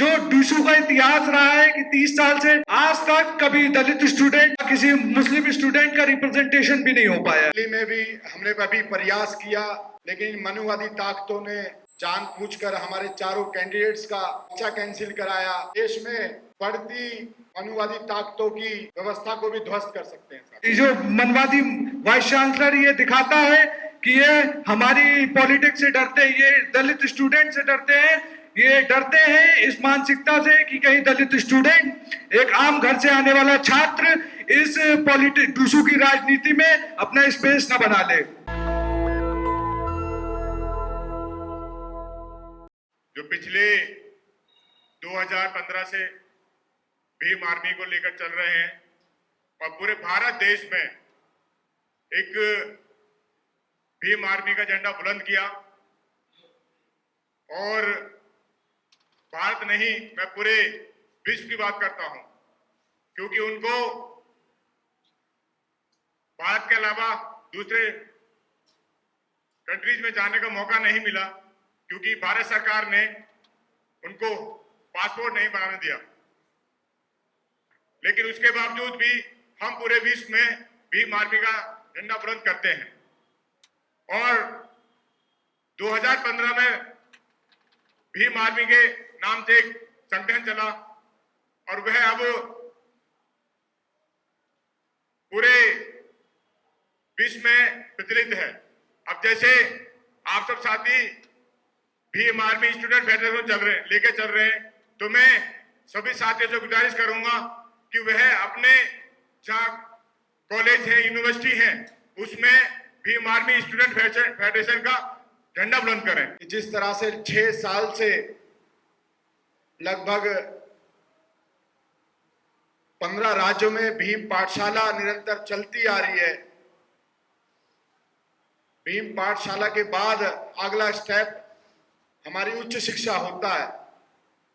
जो डूसू का इतिहास रहा है कि 30 साल से आज तक कभी दलित स्टूडेंट किसी मुस्लिम स्टूडेंट का रिप्रेजेंटेशन भी नहीं हो पाया। दिल्ली में भी हमने अभी प्रयास किया, लेकिन मनुवादी ताकतों ने जानबूझकर हमारे चारों कैंडिडेट्स का पर्चा कैंसिल कराया। देश में बढ़ती मनुवादी ताकतों की व्यवस्था को भी ध्वस्त कर सकते हैं। जो मनवादी वाइस चांसलर ये दिखाता है कि ये हमारी पॉलिटिक्स से डरते हैं, ये दलित स्टूडेंट से डरते हैं, ये डरते हैं इस मानसिकता से कि कहीं दलित स्टूडेंट, एक आम घर से आने वाला छात्र इस पॉलिटिक्स डूसू की राजनीति में अपना स्पेस न बना ले। जो पिछले 2015 से भीम आर्मी को लेकर चल रहे हैं और पूरे भारत देश में एक भीम आर्मी का झंडा बुलंद किया, और भारत नहीं, मैं पूरे विश्व की बात करता हूं, क्योंकि उनको भारत के अलावा दूसरे कंट्रीज में जाने का मौका नहीं मिला, क्योंकि भारत सरकार ने उनको पासपोर्ट नहीं बनाने दिया। लेकिन उसके बावजूद भी हम पूरे विश्व में भीम आर्मी का झंडा बुलंद करते हैं। और 2015 में भीम आर्मी के नाम से एक संगठन चला, और वह अब पूरे विश्व में प्रचलित है। अब जैसे आप सब साथी भीम आर्मी स्टूडेंट फेडरेशन लेके चल रहे हैं, तो मैं सभी साथियों से गुजारिश करूंगा कि वह अपने जहाँ कॉलेज है, यूनिवर्सिटी है, उसमें भीम आर्मी स्टूडेंट फेडरेशन का झंडा बुलंद करें। जिस तरह से 6 साल से लगभग 15 राज्यों में भीम पाठशाला निरंतर चलती आ रही है, भीम पाठशाला के बाद अगला स्टेप हमारी उच्च शिक्षा होता है।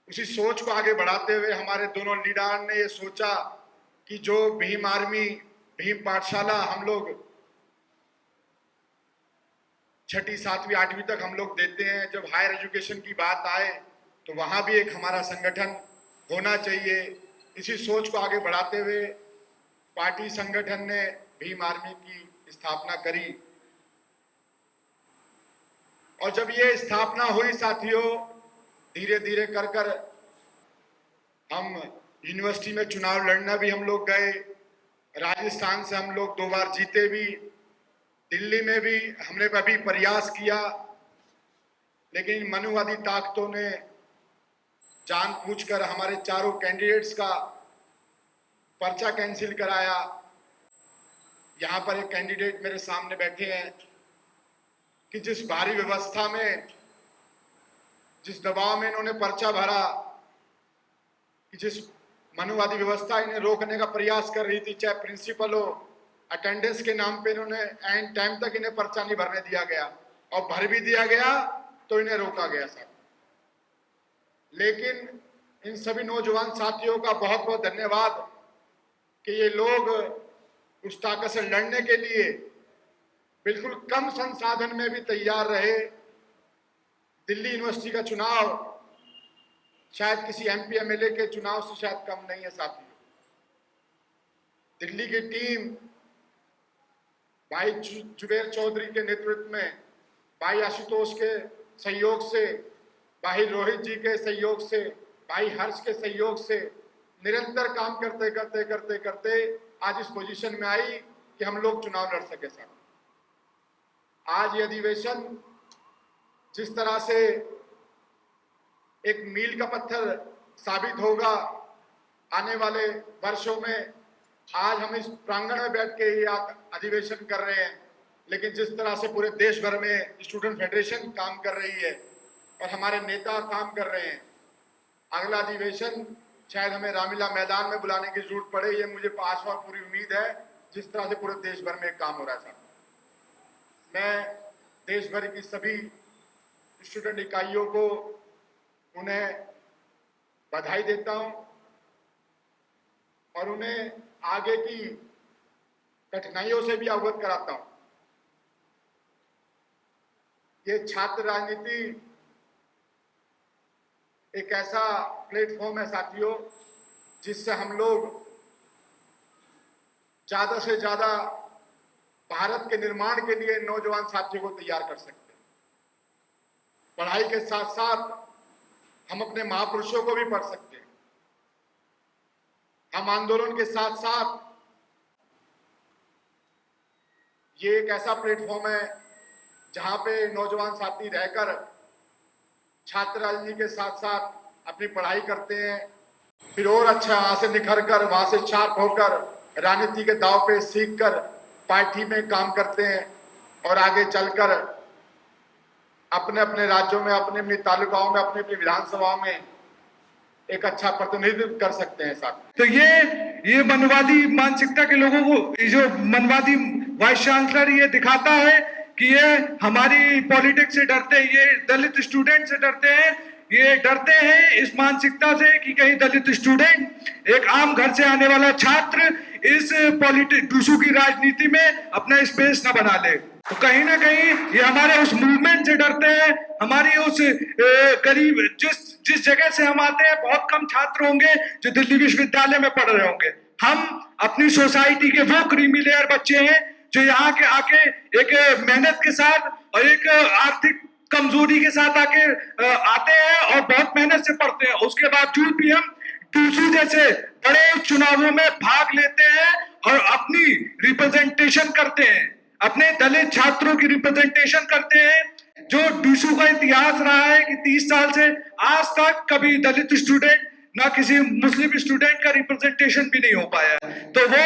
उसी सोच को आगे बढ़ाते हुए हमारे दोनों लीडर ने ये सोचा कि जो भीम आर्मी भीम पाठशाला हम लोग 6ठी 7वीं 8वीं तक हम लोग देते हैं, जब हायर एजुकेशन की बात आए तो वहां भी एक हमारा संगठन होना चाहिए। इसी सोच को आगे बढ़ाते हुए पार्टी संगठन ने भीम आर्मी की स्थापना करी, और जब ये स्थापना हुई साथियों, धीरे धीरे कर कर हम यूनिवर्सिटी में चुनाव लड़ना भी हम लोग गए। राजस्थान से हम लोग 2 बार जीते भी, दिल्ली में भी हमने अभी प्रयास किया, लेकिन मनुवादी ताकतों ने जानबूझकर हमारे चारों कैंडिडेट्स का पर्चा कैंसिल कराया। यहाँ पर एक कैंडिडेट मेरे सामने बैठे हैं कि जिस भारी व्यवस्था में, जिस दबाव में इन्होंने पर्चा भरा, कि जिस मनुवादी व्यवस्था इन्हें रोकने का प्रयास कर रही थी, चाहे प्रिंसिपल हो, अटेंडेंस के नाम पे इन्होंने एंड टाइम तक इन्हें पर्चा नहीं भरने दिया गया, और भर भी दिया गया तो इन्हें रोका गया साहब। लेकिन इन सभी नौजवान साथियों का बहुत बहुत धन्यवाद कि ये लोग उस ताकत से लड़ने के लिए बिल्कुल कम संसाधन में भी तैयार रहे। दिल्ली यूनिवर्सिटी का चुनाव शायद किसी एमपी एमएलए के चुनाव से शायद कम नहीं है साथियों। दिल्ली की टीम भाई जुबेर चौधरी के नेतृत्व में, भाई आशुतोष के सहयोग से, भाई रोहित जी के सहयोग से, भाई हर्ष के सहयोग से निरंतर काम करते करते करते करते आज इस पोजीशन में आई कि हम लोग चुनाव लड़ सके साहब। आज ये अधिवेशन जिस तरह से एक मील का पत्थर साबित होगा आने वाले वर्षों में, आज हम इस प्रांगण में बैठ के ये अधिवेशन कर रहे हैं, लेकिन जिस तरह से पूरे देश भर में स्टूडेंट फेडरेशन काम कर रही है और हमारे नेता काम कर रहे हैं, अगला अधिवेशन शायद हमें रामलीला मैदान में बुलाने की जरूरत पड़े, ये मुझे आशा और पूरी उम्मीद है। जिस तरह से पूरे देश भर में काम हो रहा है साहब, मैं देश भर की सभी स्टूडेंट इकाइयों को उन्हें बधाई देता हूं और उन्हें आगे की कठिनाइयों से भी अवगत कराता हूं। ये छात्र राजनीति एक ऐसा प्लेटफॉर्म है साथियों जिससे हम लोग ज्यादा से ज्यादा भारत के निर्माण के लिए नौजवान साथियों को तैयार कर सकते हैं। पढ़ाई के साथ साथ हम अपने महापुरुषों को भी पढ़ सकते हैं। हम आंदोलन के साथ साथ ये एक ऐसा प्लेटफॉर्म है जहां पे नौजवान साथी रहकर छात्र राजनीति के साथ साथ अपनी पढ़ाई करते हैं, फिर और अच्छा वहां से निखर कर वहां से शार्प होकर राजनीति के दाव पे सीख कर पार्टी में काम करते हैं और आगे चलकर अपने अपने राज्यों में, अपने अपने तालुकाओं में, अपनी अपनी विधानसभाओं में एक अच्छा प्रतिनिधित्व कर सकते हैं साथ। तो ये मनवादी मानसिकता के लोगों को, जो मनवादी वाइस चांसलर ये दिखाता है कि ये हमारी पॉलिटिक्स से डरते हैं, ये दलित स्टूडेंट से डरते हैं, ये डरते हैं इस मानसिकता से कि कहीं दलित स्टूडेंट, एक आम घर से आने वाला छात्र इस टूसू की राजनीति में अपना स्पेस न बना ले। तो कहीं ना कहीं ये हमारे उस मूवमेंट से डरते हैं, हमारी उस गरीब जिस जगह से हम आते हैं, बहुत कम छात्र होंगे जो दिल्ली विश्वविद्यालय में पढ़ रहे होंगे। हम अपनी सोसाइटी के वो क्रीमी लेयर बच्चे हैं जो यहाँ के आके एक मेहनत के साथ और एक आर्थिक कमजोरी के साथ आते हैं और बहुत मेहनत से पढ़ते हैं। उसके बावजूद भी हम टूसू जैसे बड़े चुनावों में भाग लेते हैं और अपनी रिप्रेजेंटेशन करते हैं, अपने दलित छात्रों की रिप्रेजेंटेशन करते हैं। जो टूसू का इतिहास रहा है कि 30 साल से आज तक कभी दलित स्टूडेंट ना किसी मुस्लिम स्टूडेंट का रिप्रेजेंटेशन भी नहीं हो पाया। तो वो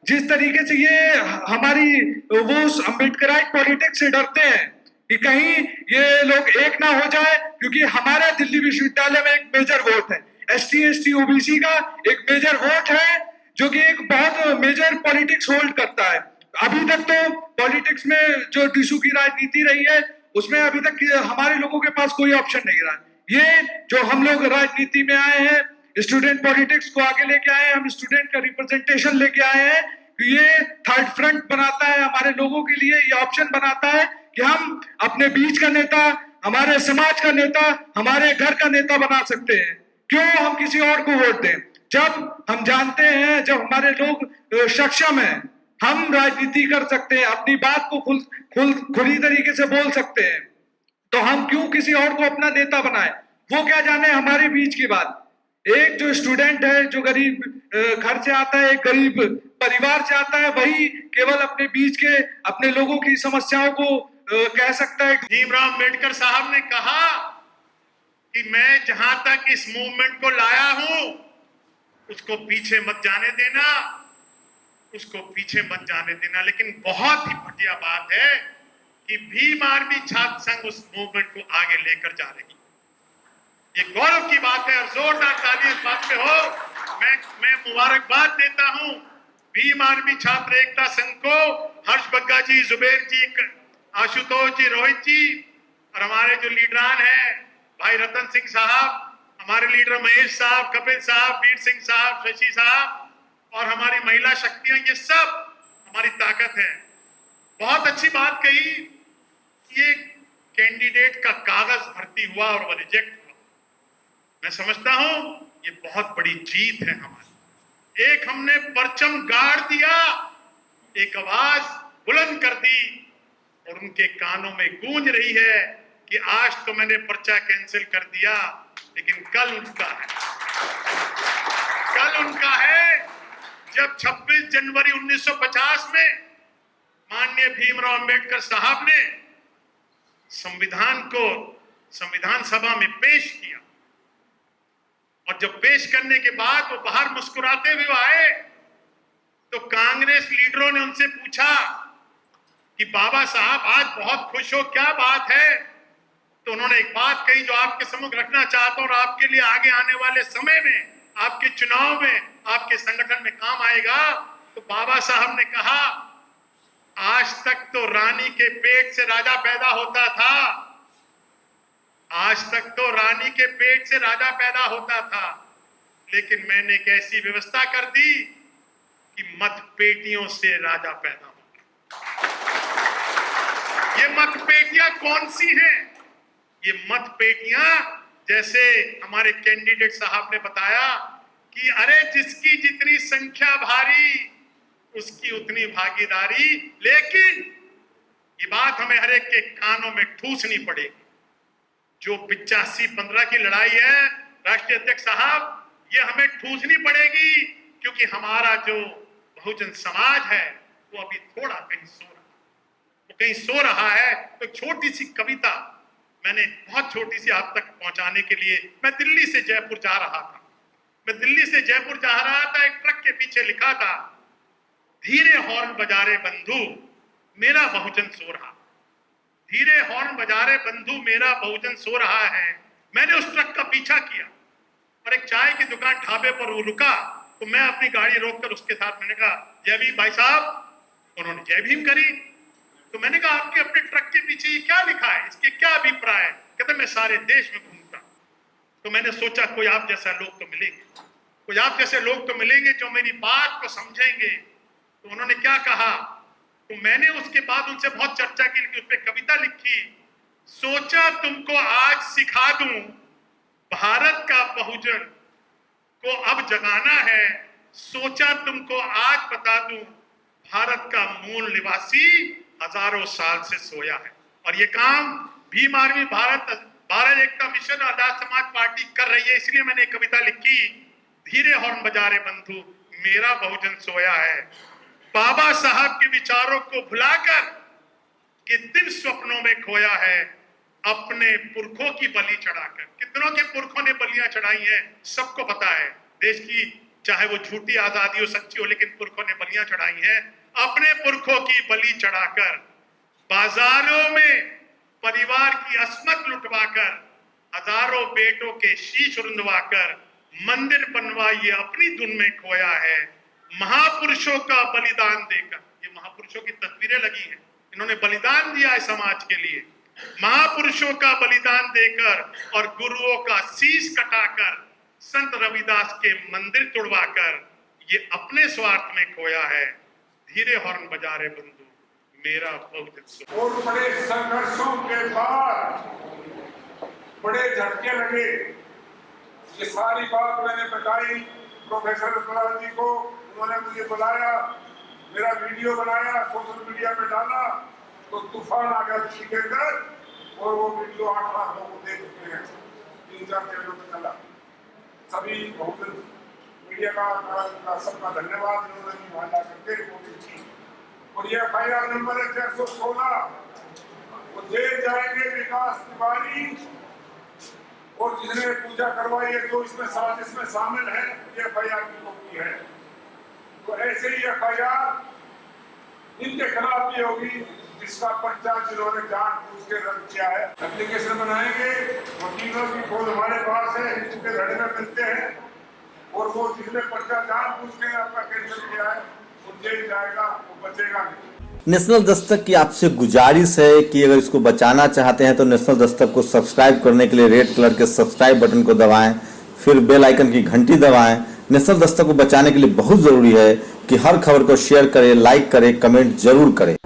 जिस तरीके से ये हमारी वो अम्बेडकराइट पॉलिटिक्स से डरते हैं कि कहीं ये लोग एक ना हो जाए, क्योंकि हमारा दिल्ली विश्वविद्यालय में एक मेजर वोट है, ST ST OBC का एक मेजर वोट है जो कि एक बहुत मेजर पॉलिटिक्स होल्ड करता है। अभी तक तो पॉलिटिक्स में जो टूसू की राजनीति रही है उसमें अभी तक हमारे लोगों के पास कोई ऑप्शन नहीं रहा। ये जो हम लोग राजनीति में आए हैं, स्टूडेंट पॉलिटिक्स को आगे लेके आए हैं, हम स्टूडेंट का रिप्रेजेंटेशन लेके आए हैं, ये थर्ड फ्रंट बनाता है हमारे लोगों के लिए, ये ऑप्शन बनाता है कि हम अपने बीच का नेता, हमारे समाज का नेता, हमारे घर का नेता बना सकते हैं। क्यों हम किसी और को वोट दें जब हम जानते हैं, जब हमारे लोग सक्षम हैं, हम राजनीति कर सकते हैं, अपनी बात को खुली तरीके से बोल सकते हैं, तो हम क्यों किसी और को अपना नेता बनाए? वो क्या जाने हमारे बीच की बात। एक जो स्टूडेंट है, जो गरीब घर से आता है, एक गरीब परिवार से आता है, वही केवल अपने बीच के अपने लोगों की समस्याओं को कह सकता है। भीमराव अम्बेडकर साहब ने कहा कि मैं जहां तक इस मूवमेंट को लाया हूं उसको पीछे मत जाने देना, उसको पीछे मत जाने देना। लेकिन बहुत ही घटिया बात है कि भीम आर्मी छात्र संघ उस मूवमेंट को आगे लेकर जा रही। ये गौरव की बात है और जोरदार ताली इस बात पे हो। मैं मुबारकबाद देता हूं भीम आर्मी छात्र एकता संघ को, हर्ष बग्गा जी, जुबेर जी, आशुतोष जी, रोहित जी और हमारे जो लीडरान हैं भाई रतन सिंह साहब, हमारे लीडर महेश साहब, कपिल साहब, वीर सिंह साहब, शशि साहब और हमारी महिला शक्तियां, ये सब हमारी ताकत है। बहुत अच्छी बात कही, ये कैंडिडेट का कागज भर्ती हुआ और वो रिजेक्ट हुआ। मैं समझता हूं ये बहुत बड़ी जीत है हमारी। एक हमने परचम गाड़ दिया, एक आवाज बुलंद कर दी और उनके कानों में गूंज रही है कि आज तो मैंने पर्चा कैंसिल कर दिया, लेकिन कल उनका है, कल उनका है। जब 26 जनवरी 1950 में माननीय भीमराव अंबेडकर साहब ने संविधान को संविधान सभा में पेश किया और जब पेश करने के बाद वो बाहर मुस्कुराते हुए आए तो कांग्रेस लीडरों ने उनसे पूछा कि बाबा साहब आज बहुत खुश हो, क्या बात है? तो उन्होंने एक बात कही जो आपके सम्मुख रखना चाहता हूं और आपके लिए आगे आने वाले समय में, आपके चुनाव में, आपके संगठन में काम आएगा। तो बाबा साहब ने कहा, आज तक तो रानी के पेट से राजा पैदा होता था, आज तक तो रानी के पेट से राजा पैदा होता था, लेकिन मैंने एक ऐसी व्यवस्था कर दी कि मतपेटियों से राजा पैदा होता। ये मतपेटियां कौन सी हैं? ये मतपेटियां जैसे हमारे कैंडिडेट साहब ने बताया कि अरे जिसकी जितनी संख्या भारी उसकी उतनी भागीदारी, लेकिन ये बात हमें हर एक के कानों में ठूसनी पड़ेगी। जो 85-15 की लड़ाई है राष्ट्रीय अध्यक्ष साहब, ये हमें ठूसनी पड़ेगी, क्योंकि हमारा जो बहुजन समाज है वो अभी थोड़ा कहीं सो रहा है। तो छोटी सी कविता मैंने बहुत छोटी सी आप तक पहुंचाने के लिए, मैं दिल्ली से जयपुर जा रहा था, एक ट्रक के पीछे लिखा था, धीरे हॉर्न बजा रे बंधु मेरा बहुजन सो रहा, धीरे हॉर्न बजा रे बंधु मेरा बहुजन सो रहा है। मैंने उस ट्रक का पीछा किया और एक चाय की दुकान ढाबे पर वो रुका, तो मैं अपनी गाड़ी रोककर उसके साथ मैंने कहा, जय भीम भाई साहब। उन्होंने जय भीम करी। तो मैंने कहा, आपके अपने ट्रक के पीछे ये क्या लिखा है, इसके क्या अभिप्राय है? कहते मैं सारे देश में घूमता। तो मैंने सोचा कोई आप जैसा लोग तो मिलेंगे, जो मेरी बात को समझेंगे। तो उन्होंने क्या कहा, तो मैंने उसके बाद उनसे बहुत चर्चा की, उस पर कविता लिखी, सोचा तुमको आज सिखा दूं भारत का बहुजन को अब जगाना है, सोचा तुमको आज बता दूं भारत का मूल निवासी हजारों साल से सोया है। और ये काम भीम आर्मी भारत एकता मिशन और आजाद समाज पार्टी कर रही है। इसलिए मैंने कविता लिखी, धीरे हॉर्न बजा रे बंधु मेरा बहुजन सोया है। बाबा साहब के विचारों को भुलाकर कि दिन स्वप्नों में खोया है, अपने पुरखों की बलि चढ़ाकर। कितनों के पुरखों ने बलियां चढ़ाई हैं, सबको पता है। देश की चाहे वो झूठी आजादी हो सच्ची हो, लेकिन पुरखों ने बलियां चढ़ाई हैं। अपने पुरखों की बलि चढ़ाकर, बाजारों में परिवार की अस्मत लुटवाकर, हजारों बेटों के शीश रुंधवाकर मंदिर बनवाइए अपनी धुन में खोया है। महापुरुषों का बलिदान देकर, ये महापुरुषों की तस्वीरें लगी हैं, इन्होंने बलिदान दिया है समाज के लिए। महापुरुषों का बलिदान देकर और गुरुओं का शीश कटाकर, संत रविदास के मंदिर तुड़वाकर ये अपने स्वार्थ में खोया है। धीरे हॉर्न बजा रे बंधु मेरा बहुजन सो। और बड़े संघर्षों के बाद बड़े झटके लगे। ये सारी बात मैंने बताई प्रोफेसर रतनलाल जी को, उन्होंने मुझे बुलाया, मेरा वीडियो बनाया, सोशल मीडिया पे डाला, तो तूफान आ गया दिल्ली के अंदर, और वो वीडियो 8 लाख लोग देख चुके हैं, 3-4 चैनलों पे चला। सभी बहुजन मीडिया का सबका धन्यवाद, इन्होंने वहां जाकर कोशिश की। और ये FIR नंबर है 616, वो जेल जाएंगे विकास तिवारी और जिसने पूजा करवाई है, जो इसमें साजिश में शामिल है, ये FIR की कॉपी है। तो ऐसे ही FIR इनके खिलाफ भी होगी, जिसका पर्चा जिन्होंने जानबूझ के रद्द किया है। एप्लीकेशन बनाएंगे, वकीलों की खोज हमारे पास है, इनके धड़े में मिलते हैं, और वो जिसने पर्चा जानबूझ के आपका कैंसिल किया है वो जेल जाएगा, वो बचेगा नहीं। नेशनल दस्तक की आपसे गुजारिश है कि अगर इसको बचाना चाहते हैं तो नेशनल दस्तक को सब्सक्राइब करने के लिए रेड कलर के सब्सक्राइब बटन को दबाएं, फिर बेल आइकन की घंटी दबाएं। नेशनल दस्तक को बचाने के लिए बहुत जरूरी है कि हर खबर को शेयर करें, लाइक करें, कमेंट जरूर करें।